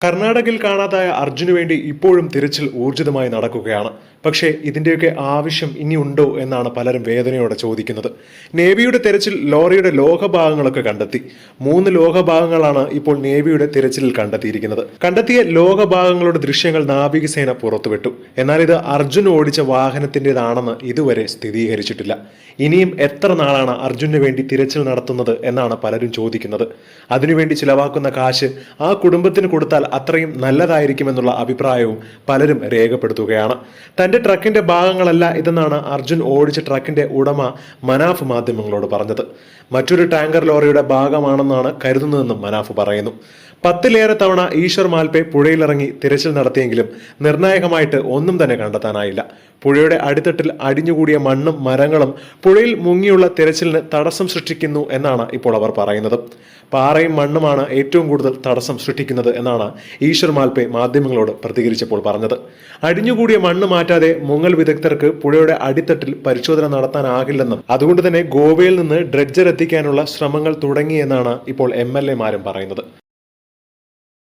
കർണാടകയിൽ കാണാതായ അർജുനു വേണ്ടി ഇപ്പോഴും തിരച്ചിൽ ഊർജിതമായി നടക്കുകയാണ്. പക്ഷേ ഇതിന്റെയൊക്കെ ആവശ്യം ഇനിയുണ്ടോ എന്നാണ് പലരും വേദനയോടെ ചോദിക്കുന്നത്. നേവിയുടെ തെരച്ചിൽ ലോറിയുടെ ലോഹഭാഗങ്ങളൊക്കെ കണ്ടെത്തി. 3 ലോഹഭാഗങ്ങളാണ് ഇപ്പോൾ നേവിയുടെ തിരച്ചിലിൽ കണ്ടെത്തിയിരിക്കുന്നത്. കണ്ടെത്തിയ ലോഹഭാഗങ്ങളുടെ ദൃശ്യങ്ങൾ നാവികസേന പുറത്തുവിട്ടു. എന്നാൽ ഇത് അർജുൻ ഓടിച്ച വാഹനത്തിൻ്റെതാണെന്ന് ഇതുവരെ സ്ഥിരീകരിച്ചിട്ടില്ല. ഇനിയും എത്ര നാളാണ് അർജുനു വേണ്ടി തിരച്ചിൽ നടത്തുന്നത് എന്നാണ് പലരും ചോദിക്കുന്നത്. അതിനുവേണ്ടി ചിലവാക്കുന്ന കാശ് ആ കുടുംബത്തിന് കൊടുത്താൽ അത്രയും നല്ലതായിരിക്കുമെന്നുള്ള അഭിപ്രായവും പലരും രേഖപ്പെടുത്തുകയാണ്. തന്റെ ട്രക്കിന്റെ ഭാഗങ്ങളല്ല ഇതെന്നാണ് അർജുൻ ഓടിച്ച ട്രക്കിന്റെ ഉടമ മനാഫ് മാധ്യമങ്ങളോട് പറഞ്ഞത്. മറ്റൊരു ടാങ്കർ ലോറിയുടെ ഭാഗമാണെന്നാണ് കരുതുന്നതെന്നും മനാഫ് പറയുന്നു. 10ലേറെ തവണ ഈശ്വർ മാൽപെ പുഴയിലിറങ്ങി തിരച്ചിൽ നടത്തിയെങ്കിലും നിർണായകമായിട്ട് ഒന്നും തന്നെ കണ്ടെത്താനായില്ല. പുഴയുടെ അടിത്തട്ടിൽ അടിഞ്ഞുകൂടിയ മണ്ണും മരങ്ങളും പുഴയിൽ മുങ്ങിയുള്ള തിരച്ചിലിന് തടസ്സം സൃഷ്ടിക്കുന്നു എന്നാണ് ഇപ്പോൾ അവർ പറയുന്നത്. പാറയും മണ്ണുമാണ് ഏറ്റവും കൂടുതൽ തടസ്സം സൃഷ്ടിക്കുന്നത് എന്നാണ് ഈശ്വർ മാൽപെ മാധ്യമങ്ങളോട് പ്രതികരിച്ചപ്പോൾ പറഞ്ഞത്. അടിഞ്ഞുകൂടിയ മണ്ണ് മാറ്റാതെ മുങ്ങൽ വിദഗ്ധർക്ക് പുഴയുടെ അടിത്തട്ടിൽ പരിശോധന നടത്താനാകില്ലെന്നും അതുകൊണ്ട് തന്നെ ഗോവയിൽ നിന്ന് ഡ്രെഡ്ജർ എത്തിക്കാനുള്ള ശ്രമങ്ങൾ തുടങ്ങിയെന്നാണ് ഇപ്പോൾ MLA മാരും പറയുന്നത്.